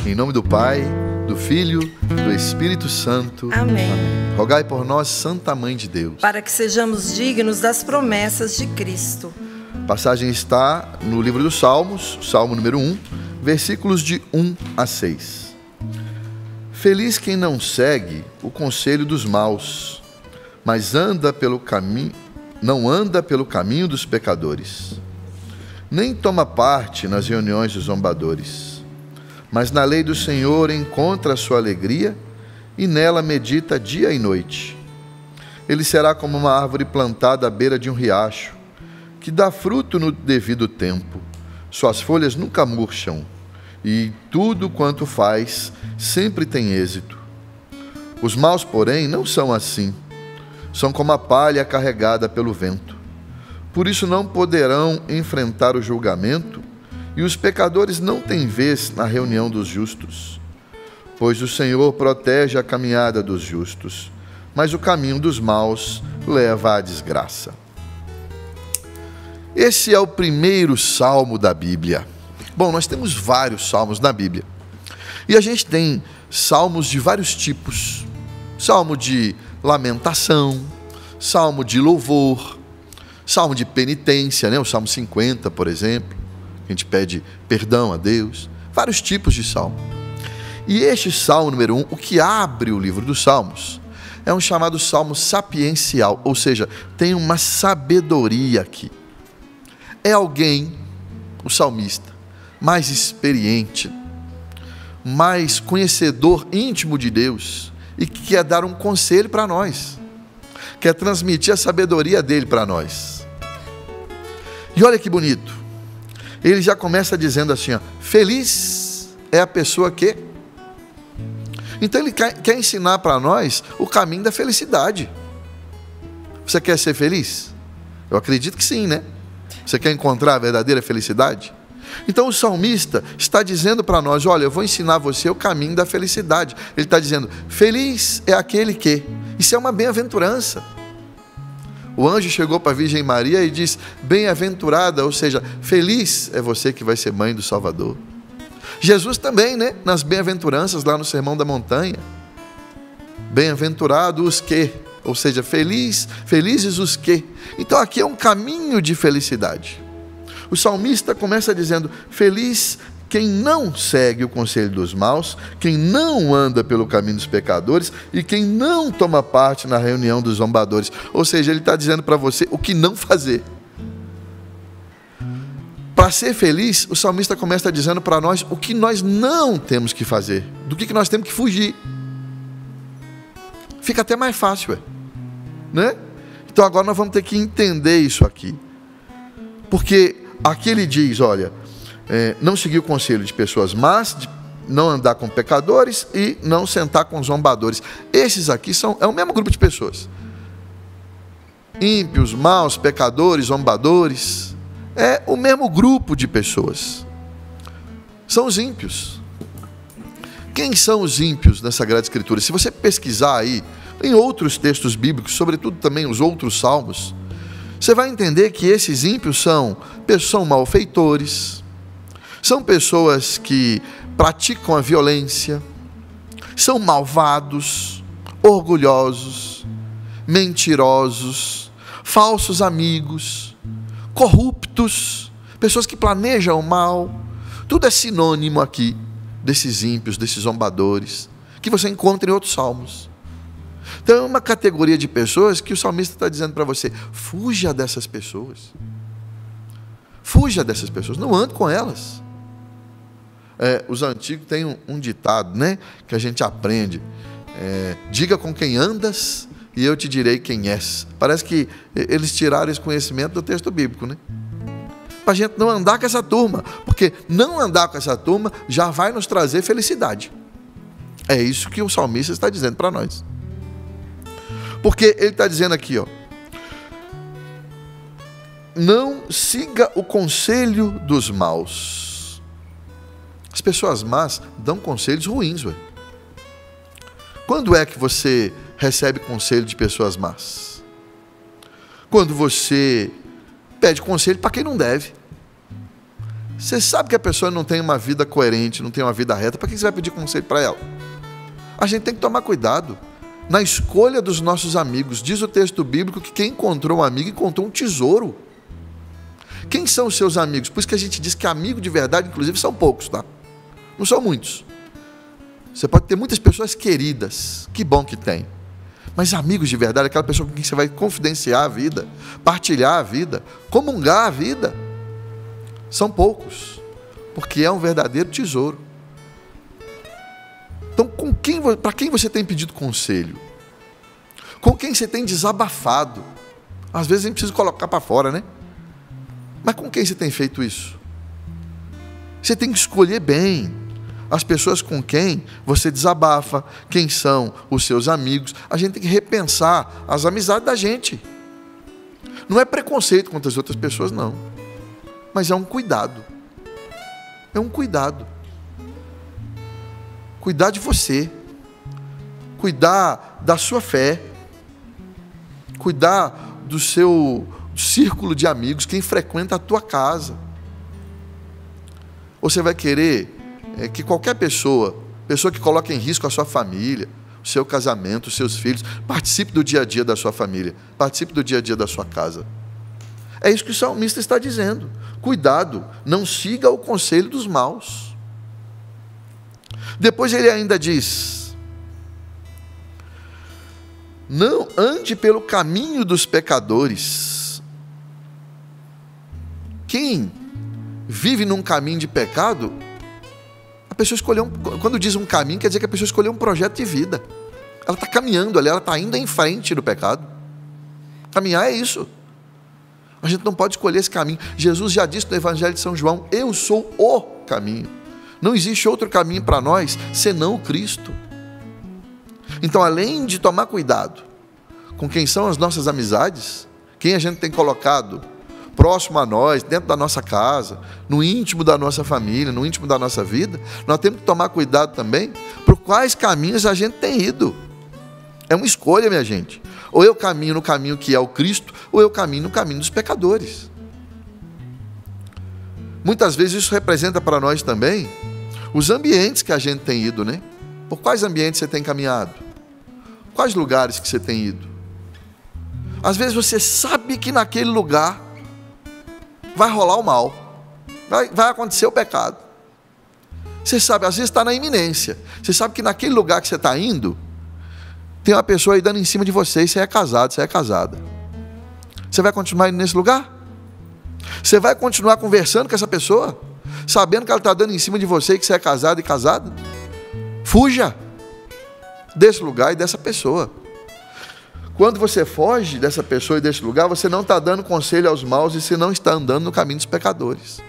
Em nome do Pai, do Filho, do Espírito Santo. Amém. Rogai por nós, Santa Mãe de Deus, para que sejamos dignos das promessas de Cristo. A passagem está no livro dos Salmos, Salmo número 1, versículos de 1 a 6. Feliz quem não segue o conselho dos maus, mas não anda pelo caminho dos pecadores, nem toma parte nas reuniões dos zombadores, mas na lei do Senhor encontra a sua alegria e nela medita dia e noite. Ele será como uma árvore plantada à beira de um riacho, que dá fruto no devido tempo. Suas folhas nunca murcham, e tudo quanto faz sempre tem êxito. Os maus, porém, não são assim. São como a palha carregada pelo vento. Por isso não poderão enfrentar o julgamento, e os pecadores não têm vez na reunião dos justos. Pois o Senhor protege a caminhada dos justos, mas o caminho dos maus leva à desgraça. Esse é o primeiro salmo da Bíblia. Bom, nós temos vários salmos na Bíblia. E a gente tem salmos de vários tipos. Salmo de lamentação, salmo de louvor, salmo de penitência, né? O Salmo 50, por exemplo. A gente pede perdão a Deus. Vários tipos de salmo. E este salmo número 1, o que abre o livro dos Salmos, é um chamado salmo sapiencial, ou seja, tem uma sabedoria aqui. É alguém, o salmista, mais experiente, mais conhecedor íntimo de Deus e que quer dar um conselho para nós, quer transmitir a sabedoria dele para nós. E olha que bonito, ele já começa dizendo assim, ó, feliz é a pessoa que... Então ele quer ensinar para nós o caminho da felicidade. Você quer ser feliz? Eu acredito que sim, né? Você quer encontrar a verdadeira felicidade? Então o salmista está dizendo para nós, olha, eu vou ensinar você o caminho da felicidade. Ele está dizendo, feliz é aquele que... Isso é uma bem-aventurança. O anjo chegou para a Virgem Maria e diz, bem-aventurada, ou seja, feliz é você que vai ser mãe do Salvador. Jesus também, né? Nas bem-aventuranças, lá no Sermão da Montanha. Bem-aventurados os que, ou seja, felizes os que. Então aqui é um caminho de felicidade. O salmista começa dizendo, feliz quem não segue o conselho dos maus, quem não anda pelo caminho dos pecadores e quem não toma parte na reunião dos zombadores. Ou seja, ele está dizendo para você o que não fazer. Para ser feliz, o salmista começa dizendo para nós o que nós não temos que fazer, do que nós temos que fugir. Fica até mais fácil, né? Então agora nós vamos ter que entender isso aqui. Porque aqui ele diz, olha, não seguir o conselho de pessoas más, de não andar com pecadores e não sentar com zombadores. Esses aqui é o mesmo grupo de pessoas. Ímpios, maus, pecadores, zombadores... É o mesmo grupo de pessoas. São os ímpios. Quem são os ímpios na Sagrada Escritura? Se você pesquisar aí, em outros textos bíblicos, sobretudo também os outros salmos, você vai entender que esses ímpios são malfeitores, são pessoas que praticam a violência, são malvados, orgulhosos, mentirosos, falsos amigos, corruptos, pessoas que planejam o mal. Tudo é sinônimo aqui desses ímpios, desses zombadores, que você encontra em outros salmos. Então é uma categoria de pessoas que o salmista está dizendo para você, fuja dessas pessoas. Fuja dessas pessoas, não ande com elas. Os antigos têm um ditado, né, que a gente aprende. Diga com quem andas e eu te direi quem és. Parece que eles tiraram esse conhecimento do texto bíblico, né? Para a gente não andar com essa turma, porque não andar com essa turma já vai nos trazer felicidade. É isso que o salmista está dizendo para nós. Porque ele está dizendo aqui, ó, não siga o conselho dos maus. As pessoas más dão conselhos ruins, ué. Quando é que você recebe conselho de pessoas más? Quando você pede conselho para quem não deve. Você sabe que a pessoa não tem uma vida coerente, não tem uma vida reta, para que você vai pedir conselho para ela? A gente tem que tomar cuidado na escolha dos nossos amigos. Diz o texto bíblico que quem encontrou um amigo encontrou um tesouro. Quem são os seus amigos? Por isso que a gente diz que amigo de verdade, inclusive, são poucos, tá? Não são muitos. Você pode ter muitas pessoas queridas, que bom que tem. Mas amigos de verdade, aquela pessoa com quem você vai confidenciar a vida, partilhar a vida, comungar a vida, são poucos, porque é um verdadeiro tesouro. Então, para quem você tem pedido conselho? Com quem você tem desabafado? Às vezes a gente precisa colocar para fora, né? Mas com quem você tem feito isso? Você tem que escolher bem as pessoas com quem você desabafa, quem são os seus amigos. A gente tem que repensar as amizades da gente. Não é preconceito contra as outras pessoas, não. Mas é um cuidado. É um cuidado. Cuidar de você. Cuidar da sua fé. Cuidar do seu círculo de amigos, quem frequenta a tua casa. Ou você vai querer que qualquer pessoa que coloca em risco a sua família, o seu casamento, os seus filhos, participe do dia a dia da sua família, participe do dia a dia da sua casa. É isso que o salmista está dizendo. Cuidado, não siga o conselho dos maus. Depois ele ainda diz: não ande pelo caminho dos pecadores. Quem vive num caminho de pecado, a pessoa escolheu, quando diz um caminho, quer dizer que a pessoa escolheu um projeto de vida. Ela está caminhando ali, ela está indo em frente do pecado. Caminhar é isso. A gente não pode escolher esse caminho. Jesus já disse no Evangelho de São João: eu sou o caminho. Não existe outro caminho para nós senão o Cristo. Então, além de tomar cuidado com quem são as nossas amizades, quem a gente tem colocado próximo a nós, dentro da nossa casa, no íntimo da nossa família, no íntimo da nossa vida, nós temos que tomar cuidado também por quais caminhos a gente tem ido. É uma escolha, minha gente. Ou eu caminho no caminho que é o Cristo, ou eu caminho no caminho dos pecadores. Muitas vezes isso representa para nós também os ambientes que a gente tem ido, né? Por quais ambientes você tem caminhado? Quais lugares que você tem ido? Às vezes você sabe que naquele lugar vai rolar o mal, vai acontecer o pecado. Você sabe, às vezes está na iminência. Você sabe que naquele lugar que você está indo, tem uma pessoa aí dando em cima de você, e você é casado, você é casada. Você vai continuar indo nesse lugar? Você vai continuar conversando com essa pessoa, sabendo que ela está dando em cima de você e que você é casado e casada? Fuja desse lugar e dessa pessoa. Quando você foge dessa pessoa e desse lugar, você não está dando conselho aos maus e você não está andando no caminho dos pecadores.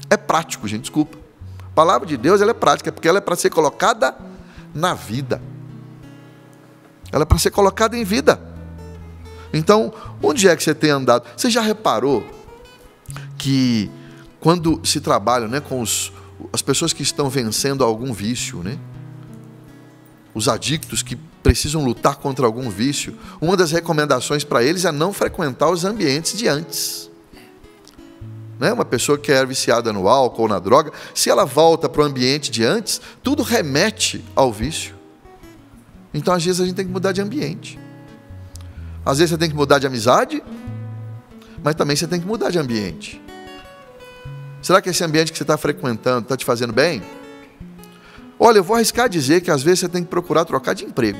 É prático, gente, desculpa. A palavra de Deus, ela é prática, porque ela é para ser colocada na vida. Ela é para ser colocada em vida. Então, onde é que você tem andado? Você já reparou que quando se trabalha, né, com as pessoas que estão vencendo algum vício, né, os adictos que precisam lutar contra algum vício, uma das recomendações para eles é não frequentar os ambientes de antes. Né? Uma pessoa que é viciada no álcool ou na droga, se ela volta para o ambiente de antes, tudo remete ao vício. Então, às vezes, a gente tem que mudar de ambiente. Às vezes, você tem que mudar de amizade, mas também você tem que mudar de ambiente. Será que esse ambiente que você está frequentando está te fazendo bem? Olha, eu vou arriscar dizer que às vezes você tem que procurar trocar de emprego.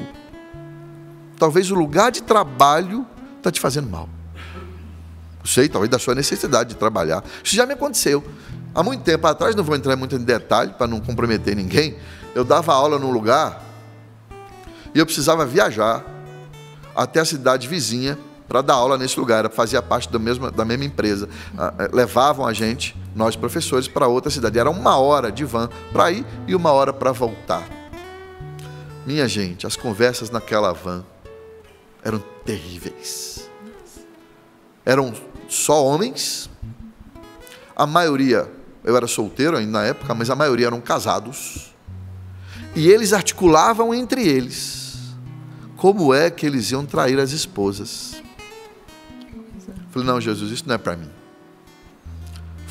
Talvez o lugar de trabalho está te fazendo mal. Não sei, talvez da sua necessidade de trabalhar. Isso já me aconteceu. Há muito tempo atrás, não vou entrar muito em detalhe para não comprometer ninguém, eu dava aula num lugar e eu precisava viajar até a cidade vizinha para dar aula nesse lugar. Fazia parte da mesma empresa. Levavam a gente, nós professores, para outra cidade. Era 1 hora de van para ir e 1 hora para voltar. Minha gente, as conversas naquela van eram terríveis. Eram só homens. A maioria, eu era solteiro ainda na época, mas a maioria eram casados. E eles articulavam entre eles como é que eles iam trair as esposas. Falei, não, Jesus, isso não é para mim.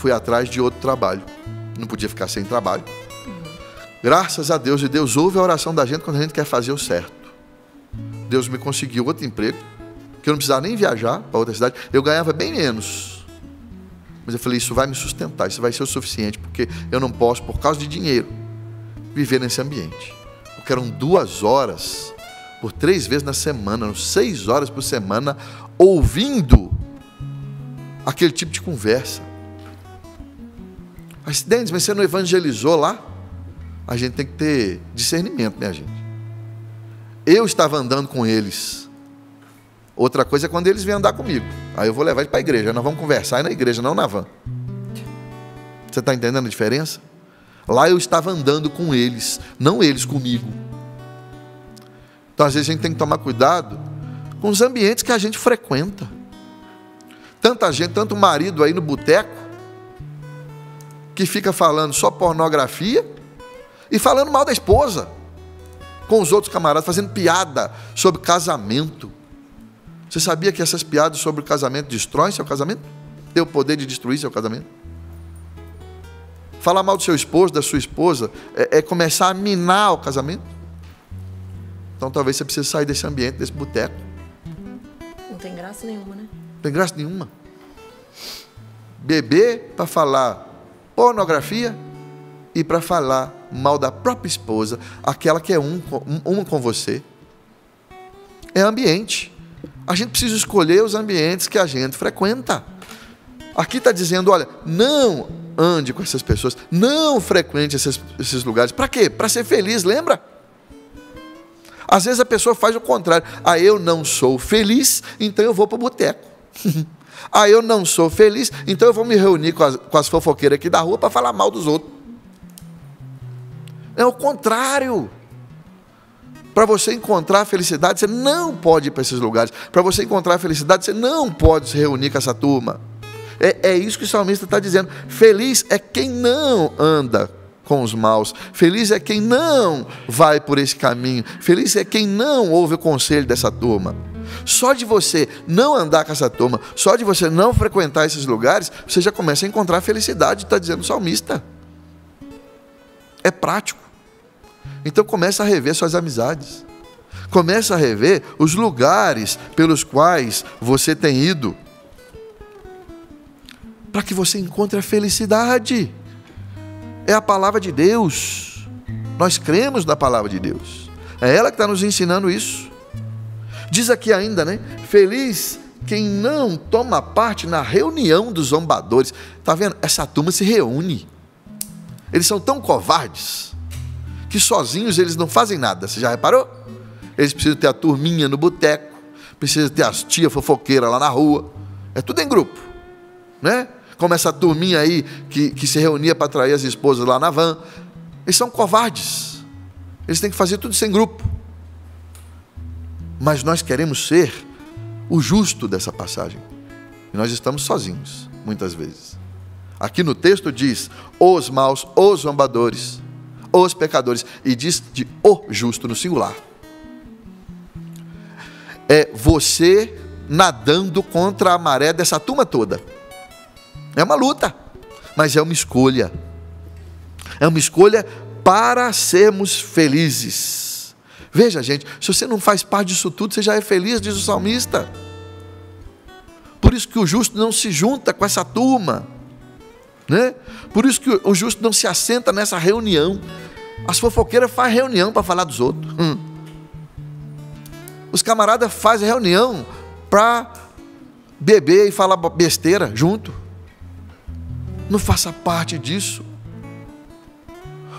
fui atrás de outro trabalho. Não podia ficar sem trabalho. Graças a Deus, e Deus ouve a oração da gente quando a gente quer fazer o certo. Deus me conseguiu outro emprego, que eu não precisava nem viajar para outra cidade. Eu ganhava bem menos. Mas eu falei, isso vai me sustentar, isso vai ser o suficiente, porque eu não posso, por causa de dinheiro, viver nesse ambiente. Porque eram 2 horas, por 3 vezes na semana, 6 horas por semana, ouvindo aquele tipo de conversa. Acidentes, mas você não evangelizou lá? A gente tem que ter discernimento, né, gente? Eu estava andando com eles. Outra coisa é quando eles vêm andar comigo. Aí eu vou levar eles para a igreja. Nós vamos conversar aí na igreja, não na van. Você está entendendo a diferença? Lá eu estava andando com eles, não eles comigo. Então às vezes a gente tem que tomar cuidado com os ambientes que a gente frequenta. Tanta gente, tanto marido aí no boteco, que fica falando só pornografia e falando mal da esposa com os outros camaradas, fazendo piada sobre casamento. Você sabia que essas piadas sobre o casamento destroem seu casamento? Tem o poder de destruir seu casamento? Falar mal do seu esposo, da sua esposa, é começar a minar o casamento? Então talvez você precise sair desse ambiente, desse boteco. Não tem graça nenhuma, né? Não tem graça nenhuma. Beber para falar pornografia e para falar mal da própria esposa, aquela que é uma com você. É ambiente. A gente precisa escolher os ambientes que a gente frequenta. Aqui está dizendo, olha, não ande com essas pessoas, não frequente esses lugares. Para quê? Para ser feliz, lembra? Às vezes a pessoa faz o contrário. Eu não sou feliz, então eu vou para o boteco. Eu não sou feliz, então eu vou me reunir com as fofoqueiras aqui da rua para falar mal dos outros. É o contrário. Para você encontrar a felicidade, você não pode ir para esses lugares. Para você encontrar a felicidade, você não pode se reunir com essa turma. É isso que o salmista está dizendo. Feliz é quem não anda com os maus. Feliz é quem não vai por esse caminho. Feliz é quem não ouve o conselho dessa turma. Só de você não andar com essa turma, só de você não frequentar esses lugares, você já começa a encontrar a felicidade, está dizendo o salmista. É prático. Então começa a rever suas amizades. Começa a rever os lugares pelos quais você tem ido, para que você encontre a felicidade. É a palavra de Deus. Nós cremos na palavra de Deus. É ela que está nos ensinando isso. Diz aqui ainda, né? Feliz quem não toma parte na reunião dos zombadores. Está vendo? Essa turma se reúne. Eles são tão covardes que sozinhos eles não fazem nada. Você já reparou? Eles precisam ter a turminha no boteco, precisam ter as tias fofoqueiras lá na rua. É tudo em grupo, né? Como essa turminha aí que se reunia para atrair as esposas lá na van. Eles são covardes. Eles têm que fazer tudo isso em grupo. Mas nós queremos ser o justo dessa passagem. E nós estamos sozinhos, muitas vezes. Aqui no texto diz, os maus, os zombadores, os pecadores. E diz de o justo no singular. É você nadando contra a maré dessa turma toda. É uma luta, mas é uma escolha. É uma escolha para sermos felizes. Veja, gente, se você não faz parte disso tudo, você já é feliz, diz o salmista. Por isso que o justo não se junta com essa turma, né? Por isso que o justo não se assenta nessa reunião. As fofoqueiras fazem reunião para falar dos outros. Os camaradas fazem reunião para beber e falar besteira junto. Não faça parte disso.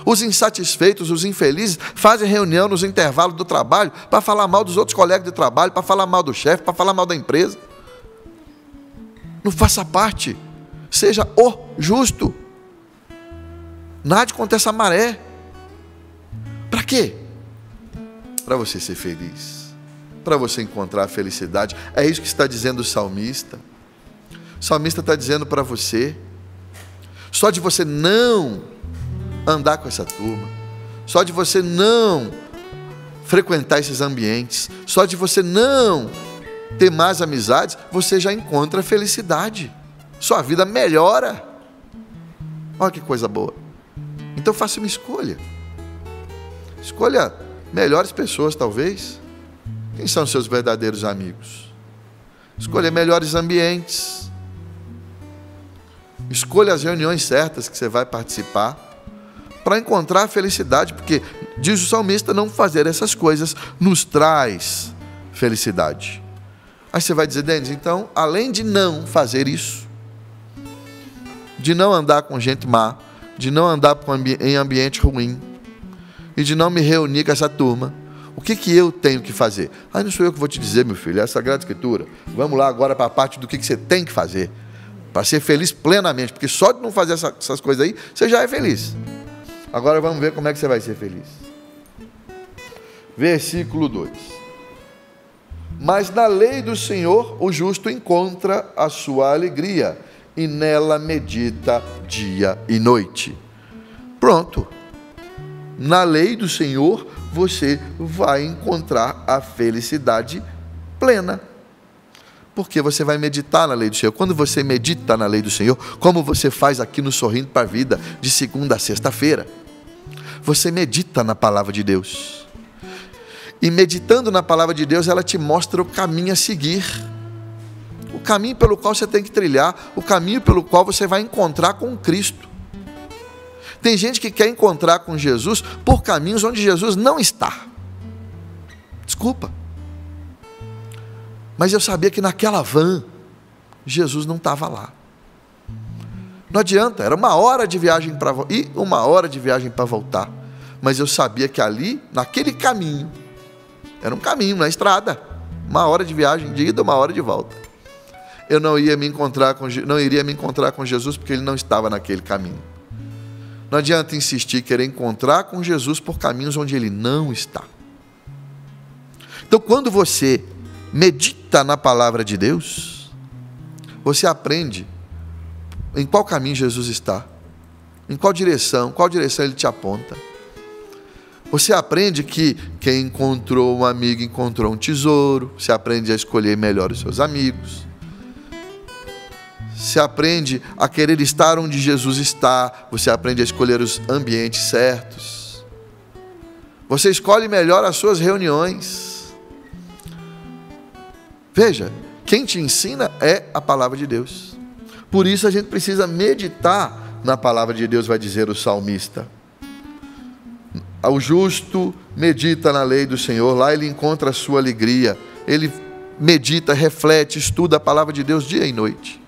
Os insatisfeitos, os infelizes, fazem reunião nos intervalos do trabalho para falar mal dos outros colegas de trabalho, para falar mal do chefe, para falar mal da empresa. Não faça parte. Seja o justo. Nade contra essa maré. Para quê? Para você ser feliz. Para você encontrar a felicidade. É isso que está dizendo o salmista. O salmista está dizendo para você. Só de você não andar com essa turma, só de você não frequentar esses ambientes, só de você não ter mais amizades, você já encontra felicidade. Sua vida melhora. Olha que coisa boa. Então faça uma escolha. Escolha melhores pessoas, talvez. Quem são seus verdadeiros amigos? Escolha melhores ambientes. Escolha as reuniões certas que você vai participar para encontrar a felicidade, porque diz o salmista, não fazer essas coisas nos traz felicidade. Aí você vai dizer, Denis, então, além de não fazer isso, de não andar com gente má, de não andar em ambiente ruim e de não me reunir com essa turma, o que eu tenho que fazer? Não sou eu que vou te dizer, meu filho, é a Sagrada Escritura. Vamos lá agora para a parte do que você tem que fazer para ser feliz plenamente, porque só de não fazer essas coisas aí, você já é feliz. Agora vamos ver como é que você vai ser feliz. Versículo 2. Mas na lei do Senhor o justo encontra a sua alegria, e nela medita dia e noite. Pronto. Na lei do Senhor você vai encontrar a felicidade plena. Porque você vai meditar na lei do Senhor. Quando você medita na lei do Senhor, como você faz aqui no Sorrindo para a Vida, de segunda a sexta-feira, você medita na palavra de Deus. E meditando na palavra de Deus, ela te mostra o caminho a seguir. O caminho pelo qual você tem que trilhar, o caminho pelo qual você vai encontrar com Cristo. Tem gente que quer encontrar com Jesus por caminhos onde Jesus não está. Desculpa. Mas eu sabia que naquela van, Jesus não estava lá. Não adianta, era 1 hora de viagem para ir, 1 hora de viagem para voltar. Mas eu sabia que ali, naquele caminho, era um caminho, na estrada. 1 hora de viagem de ida, 1 hora de volta. Eu não iria me encontrar com Jesus porque ele não estava naquele caminho. Não adianta insistir, querer encontrar com Jesus por caminhos onde ele não está. Então, quando você medita na palavra de Deus, você aprende em qual caminho Jesus está, em qual direção ele te aponta. Você aprende que quem encontrou um amigo encontrou um tesouro. Você aprende a escolher melhor os seus amigos. Você aprende a querer estar onde Jesus está. Você aprende a escolher os ambientes certos. Você escolhe melhor as suas reuniões. Veja, quem te ensina é a palavra de Deus. Por isso a gente precisa meditar na palavra de Deus, vai dizer o salmista. O justo medita na lei do Senhor, lá ele encontra a sua alegria. Ele medita, reflete, estuda a palavra de Deus dia e noite.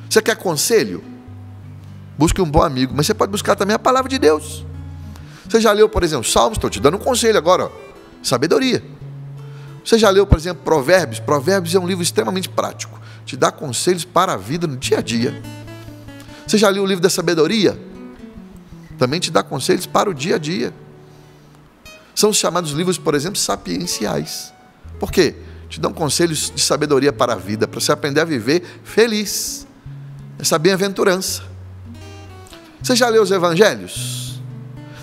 Você quer conselho? Busque um bom amigo, mas você pode buscar também a palavra de Deus. Você já leu, por exemplo, Salmos? Estou te dando um conselho agora, sabedoria. Você já leu, por exemplo, Provérbios? Provérbios é um livro extremamente prático. Te dá conselhos para a vida no dia a dia. Você já leu o livro da sabedoria? Também te dá conselhos para o dia a dia. São os chamados livros, por exemplo, sapienciais. Por quê? Te dão conselhos de sabedoria para a vida, para você aprender a viver feliz. Essa bem-aventurança. Você já leu os evangelhos?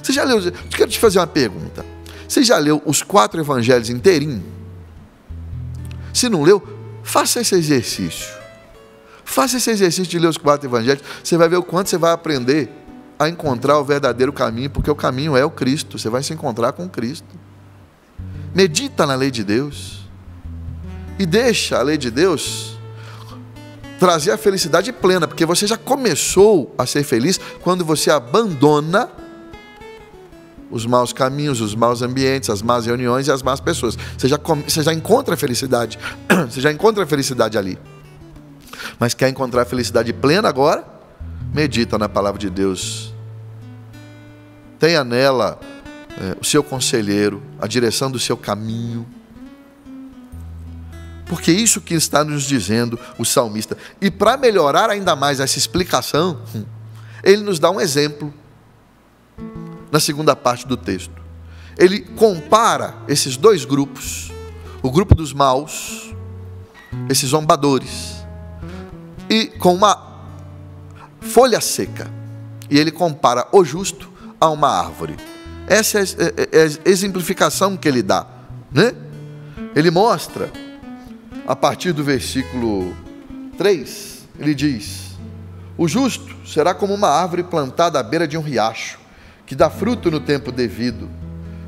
Você já leu? Eu quero te fazer uma pergunta. Você já leu os 4 evangelhos inteirinho? Se não leu, faça esse exercício. Faça esse exercício de ler os 4 evangelhos. Você vai ver o quanto você vai aprender a encontrar o verdadeiro caminho, porque o caminho é o Cristo. Você vai se encontrar com Cristo. Medita na lei de Deus. E deixa a lei de Deus trazer a felicidade plena, porque você já começou a ser feliz quando você abandona os maus caminhos, os maus ambientes, as más reuniões e as más pessoas. Você já encontra a felicidade. Você já encontra a felicidade ali. Mas quer encontrar a felicidade plena agora? Medita na palavra de Deus. Tenha nela o seu conselheiro, a direção do seu caminho. Porque isso que está nos dizendo o salmista. E para melhorar ainda mais essa explicação, ele nos dá um exemplo. Na segunda parte do texto, ele compara esses 2 grupos, o grupo dos maus, esses zombadores, e com uma folha seca, e ele compara o justo a uma árvore. Essa é a exemplificação que ele dá, né? Ele mostra, a partir do versículo 3, ele diz: O justo será como uma árvore plantada à beira de um riacho, que dá fruto no tempo devido.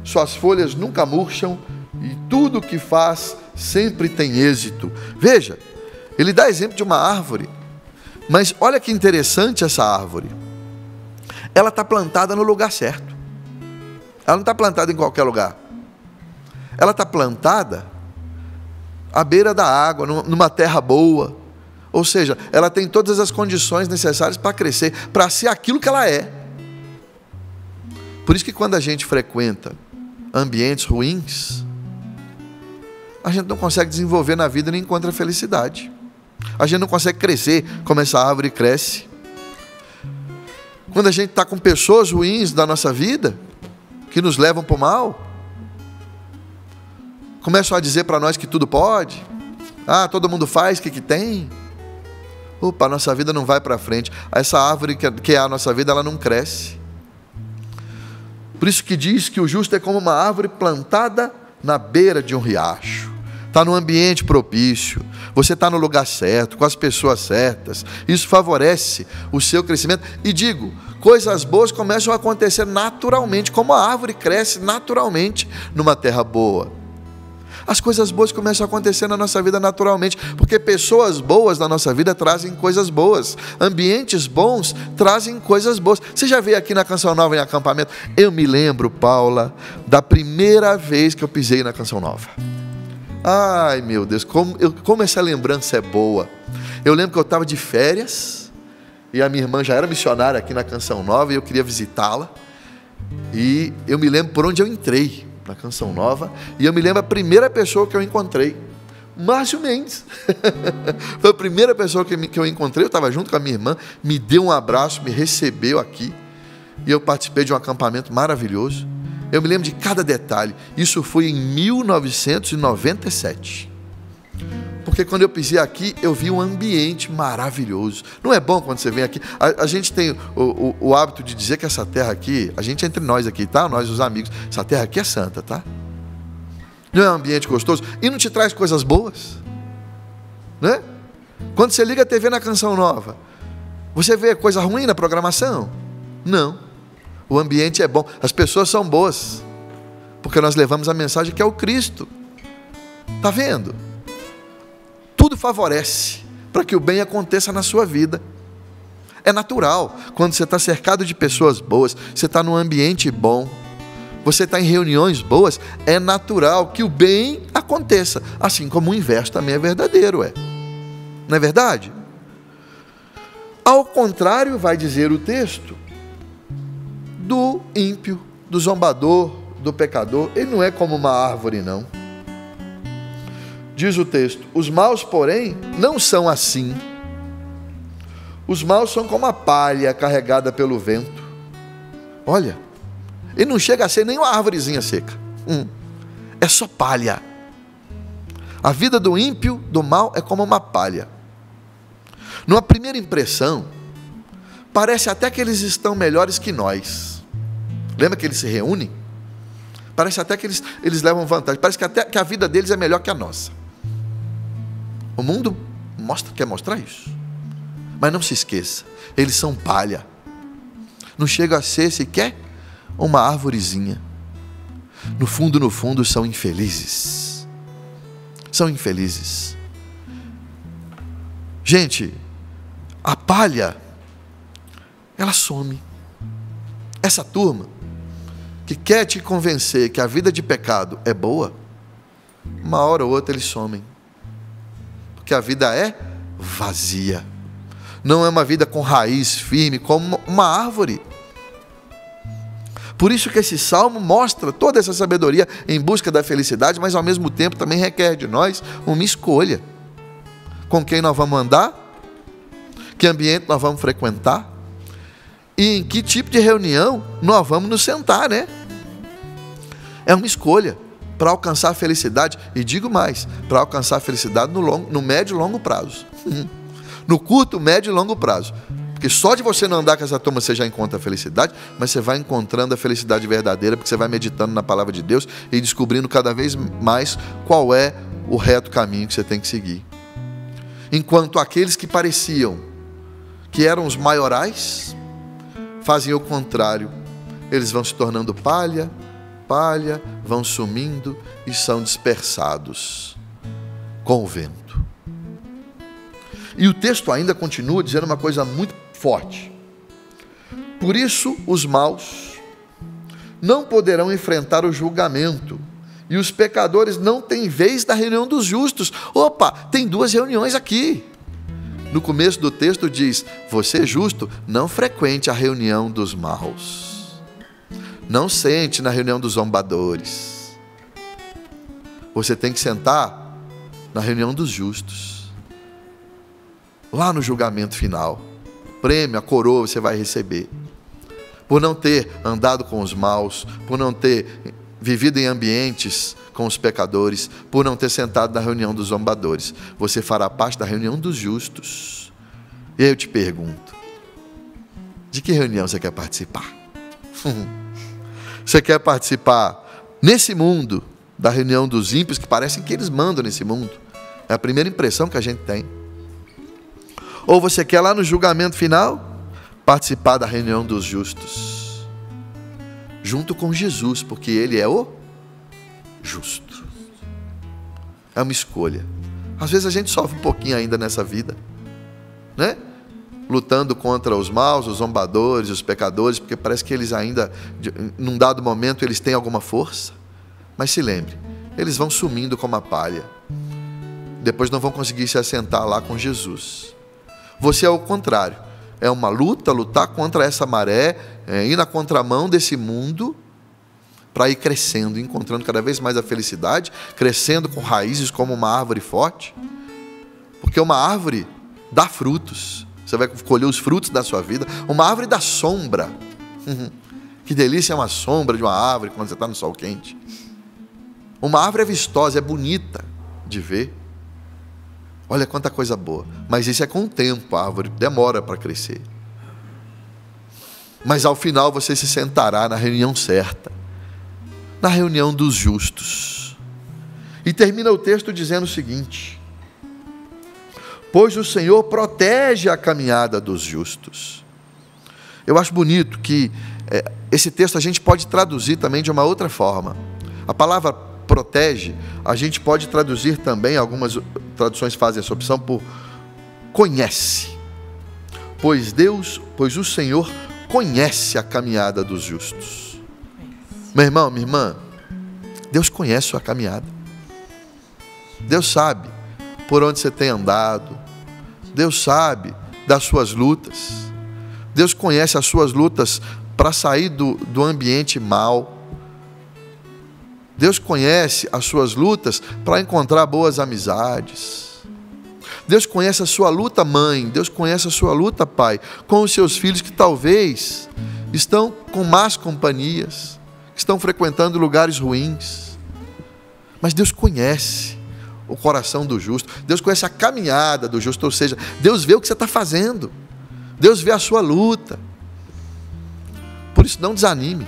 Suas folhas nunca murcham e tudo o que faz sempre tem êxito. Veja, ele dá exemplo de uma árvore, mas olha que interessante essa árvore. Ela está plantada no lugar certo. Ela não está plantada em qualquer lugar. Ela está plantada à beira da água, numa terra boa. Ou seja, ela tem todas as condições necessárias para crescer, para ser aquilo que ela é. Por isso que quando a gente frequenta ambientes ruins, a gente não consegue desenvolver na vida nem encontra felicidade. A gente não consegue crescer como essa árvore cresce. Quando a gente está com pessoas ruins da nossa vida, que nos levam para o mal, começam a dizer para nós que tudo pode. Ah, todo mundo faz, o que tem? Opa, a nossa vida não vai para frente. Essa árvore que é a nossa vida, ela não cresce. Por isso que diz que o justo é como uma árvore plantada na beira de um riacho. Está num ambiente propício. Você está no lugar certo, com as pessoas certas. Isso favorece o seu crescimento. E digo, coisas boas começam a acontecer naturalmente, como a árvore cresce naturalmente numa terra boa. As coisas boas começam a acontecer na nossa vida naturalmente, porque pessoas boas na nossa vida trazem coisas boas. Ambientes bons trazem coisas boas. Você já veio aqui na Canção Nova em acampamento? Eu me lembro, Paula, da primeira vez que eu pisei na Canção Nova. Ai, meu Deus, como essa lembrança é boa. Eu lembro que eu estava de férias, e a minha irmã já era missionária aqui na Canção Nova, e eu queria visitá-la. E eu me lembro por onde eu entrei na Canção Nova, e eu me lembro a primeira pessoa que eu encontrei, Márcio Mendes. Foi a primeira pessoa que eu encontrei. Eu estava junto com a minha irmã, me deu um abraço, me recebeu aqui, e eu participei de um acampamento maravilhoso. Eu me lembro de cada detalhe. Isso foi em 1997. Porque quando eu pisei aqui, eu vi um ambiente maravilhoso. Não é bom quando você vem aqui? A gente tem o hábito de dizer que essa terra aqui, a gente entre nós aqui, tá? Nós, os amigos, essa terra aqui é santa, tá? Não é um ambiente gostoso? E não te traz coisas boas? Né? Quando você liga a TV na Canção Nova, você vê coisa ruim na programação? Não. O ambiente é bom. As pessoas são boas. Porque nós levamos a mensagem que é o Cristo. Está vendo? Tudo favorece para que o bem aconteça na sua vida. É natural. Quando você está cercado de pessoas boas, você está num ambiente bom, você está em reuniões boas, é natural que o bem aconteça. Assim como o inverso também é verdadeiro, não é verdade? Ao contrário, vai dizer o texto, do ímpio, do zombador, do pecador. Ele não é como uma árvore, não. Diz o texto, os maus, porém, não são assim. Os maus são como a palha carregada pelo vento. Olha, ele não chega a ser nem uma árvorezinha seca. É só palha. A vida do ímpio, do mal, é como uma palha. Numa primeira impressão, parece até que eles estão melhores que nós. Lembra que eles se reúnem? Parece até que eles levam vantagem. Parece que até que a vida deles é melhor que a nossa. O mundo quer mostrar isso. Mas não se esqueça, eles são palha. Não chega a ser sequer uma árvorezinha. No fundo, são infelizes. São infelizes. Gente, a palha, ela some. Essa turma que quer te convencer que a vida de pecado é boa, uma hora ou outra eles somem. Porque a vida é vazia. Não é uma vida com raiz firme, como uma árvore. Por isso que esse salmo mostra toda essa sabedoria em busca da felicidade, mas ao mesmo tempo também requer de nós uma escolha. Com quem nós vamos andar? Que ambiente nós vamos frequentar? E em que tipo de reunião nós vamos nos sentar, né? É uma escolha para alcançar a felicidade. E digo mais, para alcançar a felicidade no médio e longo prazo. No curto, médio e longo prazo. Porque só de você não andar com essa turma você já encontra a felicidade, mas você vai encontrando a felicidade verdadeira, porque você vai meditando na palavra de Deus e descobrindo cada vez mais qual é o reto caminho que você tem que seguir. Enquanto aqueles que pareciam que eram os maiorais, fazem o contrário. Eles vão se tornando palha, vão sumindo e são dispersados com o vento. E o texto ainda continua dizendo uma coisa muito forte. Por isso os maus não poderão enfrentar o julgamento, e os pecadores não têm vez na reunião dos justos. Opa, tem duas reuniões aqui. No começo do texto diz: você justo, não frequente a reunião dos maus. Não sente na reunião dos zombadores. Você tem que sentar na reunião dos justos. Lá no julgamento final. Prêmio, a coroa você vai receber. Por não ter andado com os maus, por não ter vivido em ambientes com os pecadores, por não ter sentado na reunião dos zombadores, você fará parte da reunião dos justos. E aí eu te pergunto, de que reunião você quer participar? Você quer participar nesse mundo da reunião dos ímpios, que parecem que eles mandam nesse mundo? É a primeira impressão que a gente tem. Ou você quer lá no julgamento final participar da reunião dos justos, junto com Jesus, porque Ele é o justo. É uma escolha. Às vezes a gente sofre um pouquinho ainda nessa vida, né? Lutando contra os maus, os zombadores, os pecadores, porque parece que eles ainda, num dado momento, eles têm alguma força. Mas se lembre, eles vão sumindo como a palha. Depois não vão conseguir se assentar lá com Jesus. Você é o contrário. É uma luta, lutar contra essa maré, ir na contramão desse mundo, para ir crescendo, encontrando cada vez mais a felicidade, crescendo com raízes como uma árvore forte. Porque uma árvore dá frutos. Você vai colher os frutos da sua vida. Uma árvore dá sombra. Que delícia é uma sombra de uma árvore quando você está no sol quente. Uma árvore é vistosa, é bonita de ver. Olha quanta coisa boa. Mas isso é com o tempo, a árvore demora para crescer. Mas ao final você se sentará na reunião certa, na reunião dos justos. E termina o texto dizendo o seguinte: pois o Senhor protege a caminhada dos justos. Eu acho bonito que esse texto a gente pode traduzir também de uma outra forma. A palavra protege, a gente pode traduzir também, algumas traduções fazem essa opção por conhece. Pois o Senhor conhece a caminhada dos justos. Meu irmão, minha irmã, Deus conhece a sua caminhada. Deus sabe por onde você tem andado. Deus sabe das suas lutas. Deus conhece as suas lutas para sair do ambiente mau. Deus conhece as suas lutas para encontrar boas amizades. Deus conhece a sua luta, mãe. Deus conhece a sua luta, pai, com os seus filhos que talvez estão com más companhias, que estão frequentando lugares ruins. Mas Deus conhece o coração do justo. Deus conhece a caminhada do justo, ou seja, Deus vê o que você está fazendo. Deus vê a sua luta. Por isso, não desanime.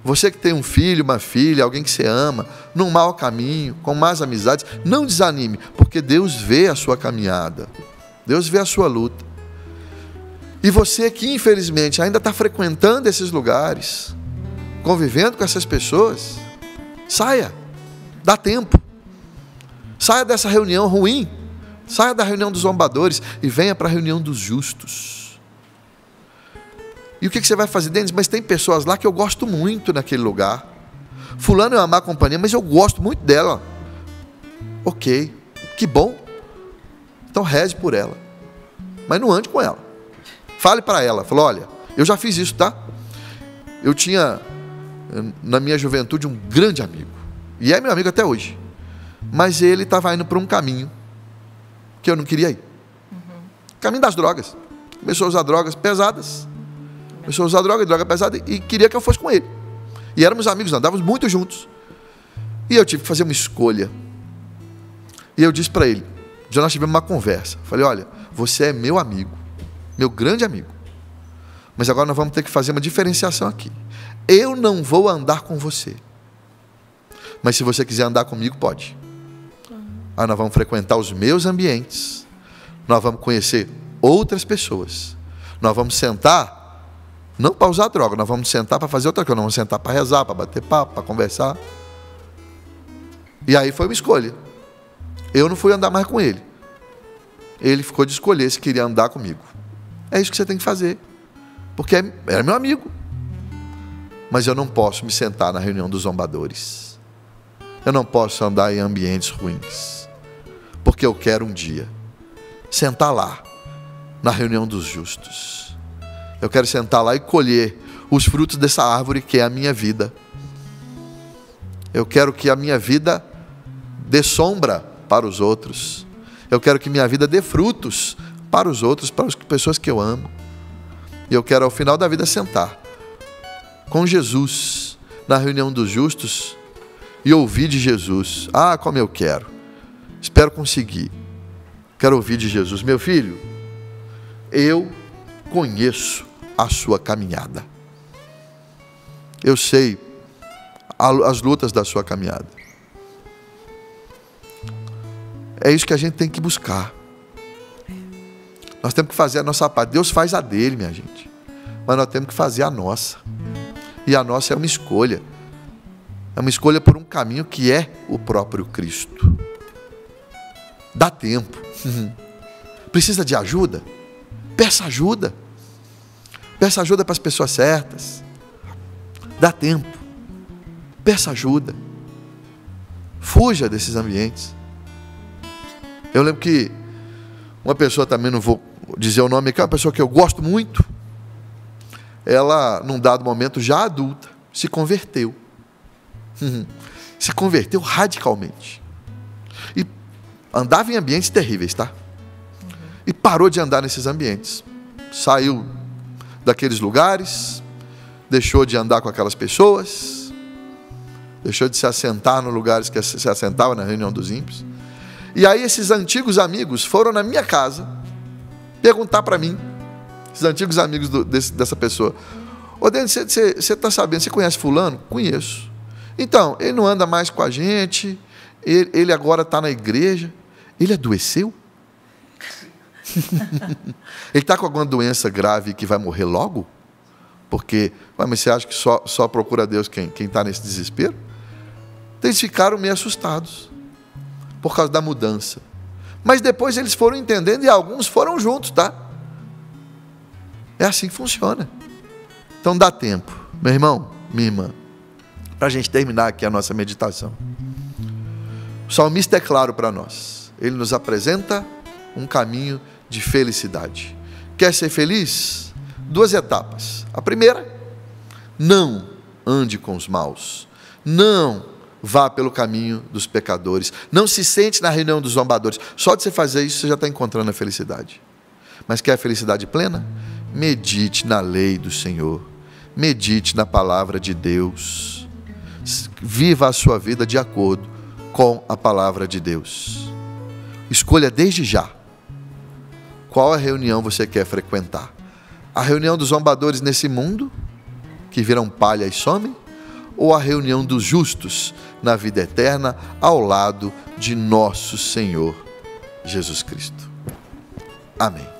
Você que tem um filho, uma filha, alguém que você ama, num mau caminho, com más amizades, não desanime, porque Deus vê a sua caminhada. Deus vê a sua luta. E você que infelizmente ainda está frequentando esses lugares, convivendo com essas pessoas, saia, dá tempo. Saia dessa reunião ruim, saia da reunião dos zombadores e venha para a reunião dos justos. E o que você vai fazer, Denis? Mas tem pessoas lá que eu gosto muito naquele lugar. Fulano é uma má companhia, mas eu gosto muito dela. Ok, que bom. Então reze por ela. Mas não ande com ela. Fale para ela. Fala, olha, eu já fiz isso, tá? Eu tinha, na minha juventude, um grande amigo. E é meu amigo até hoje. Mas ele estava indo para um caminho que eu não queria ir. Caminho das drogas. Começou a usar drogas pesadas. Começou a usar droga pesada e queria que eu fosse com ele. E éramos amigos, andávamos muito juntos. E eu tive que fazer uma escolha. E eu disse para ele, já nós tivemos uma conversa. Falei, olha, você é meu amigo, meu grande amigo. Mas agora nós vamos ter que fazer uma diferenciação aqui. Eu não vou andar com você. Mas se você quiser andar comigo, pode. Aí nós vamos frequentar os meus ambientes. Nós vamos conhecer outras pessoas. Nós vamos sentar, não para usar droga, nós vamos sentar para fazer outra coisa. Nós vamos sentar para rezar, para bater papo, para conversar. E aí foi uma escolha. Eu não fui andar mais com ele. Ele ficou de escolher se queria andar comigo. É isso que você tem que fazer. Porque era meu amigo. Mas eu não posso me sentar na reunião dos zombadores. Eu não posso andar em ambientes ruins. Porque eu quero um dia sentar lá, na reunião dos justos. Eu quero sentar lá e colher os frutos dessa árvore que é a minha vida. Eu quero que a minha vida dê sombra para os outros. Eu quero que minha vida dê frutos para os outros, para as pessoas que eu amo. E eu quero ao final da vida sentar com Jesus na reunião dos justos e ouvir de Jesus. Ah, como eu quero. Espero conseguir. Quero ouvir de Jesus: meu filho, eu conheço a sua caminhada. Eu sei as lutas da sua caminhada. É isso que a gente tem que buscar. Nós temos que fazer a nossa parte. Deus faz a dele, minha gente. Mas nós temos que fazer a nossa. E a nossa é uma escolha. É uma escolha por um caminho que é o próprio Cristo. Dá tempo. Precisa de ajuda? Peça ajuda. Peça ajuda para as pessoas certas. Dá tempo. Peça ajuda. Fuja desses ambientes. Eu lembro que uma pessoa, também não vou dizer o nome aqui, é uma pessoa que eu gosto muito. Ela, num dado momento, já adulta, se converteu. Se converteu radicalmente. E andava em ambientes terríveis, tá? E parou de andar nesses ambientes. Saiu daqueles lugares, deixou de andar com aquelas pessoas, deixou de se assentar nos lugares que se assentava na reunião dos ímpios. E aí esses antigos amigos foram na minha casa perguntar para mim, esses antigos amigos dessa pessoa: ô Denis, você está sabendo, você conhece fulano? Conheço. Então, ele não anda mais com a gente, ele agora está na igreja. Ele adoeceu? Ele está com alguma doença grave que vai morrer logo? Porque, mas você acha que só procura Deus quem está nesse desespero? Então, eles ficaram meio assustados por causa da mudança. Mas depois eles foram entendendo e alguns foram juntos, tá? É assim que funciona. Então dá tempo, meu irmão, minha irmã, para a gente terminar aqui a nossa meditação. O salmista é claro para nós. Ele nos apresenta um caminho de felicidade. Quer ser feliz? 2 etapas. A primeira: não ande com os maus. Não vá pelo caminho dos pecadores. Não se sente na reunião dos zombadores. Só de você fazer isso, você já está encontrando a felicidade. Mas quer a felicidade plena? Medite na lei do Senhor. Medite na palavra de Deus. Viva a sua vida de acordo com a palavra de Deus. Escolha desde já qual a reunião você quer frequentar. A reunião dos zombadores nesse mundo, que viram palha e somem, ou a reunião dos justos na vida eterna, ao lado de nosso Senhor Jesus Cristo. Amém.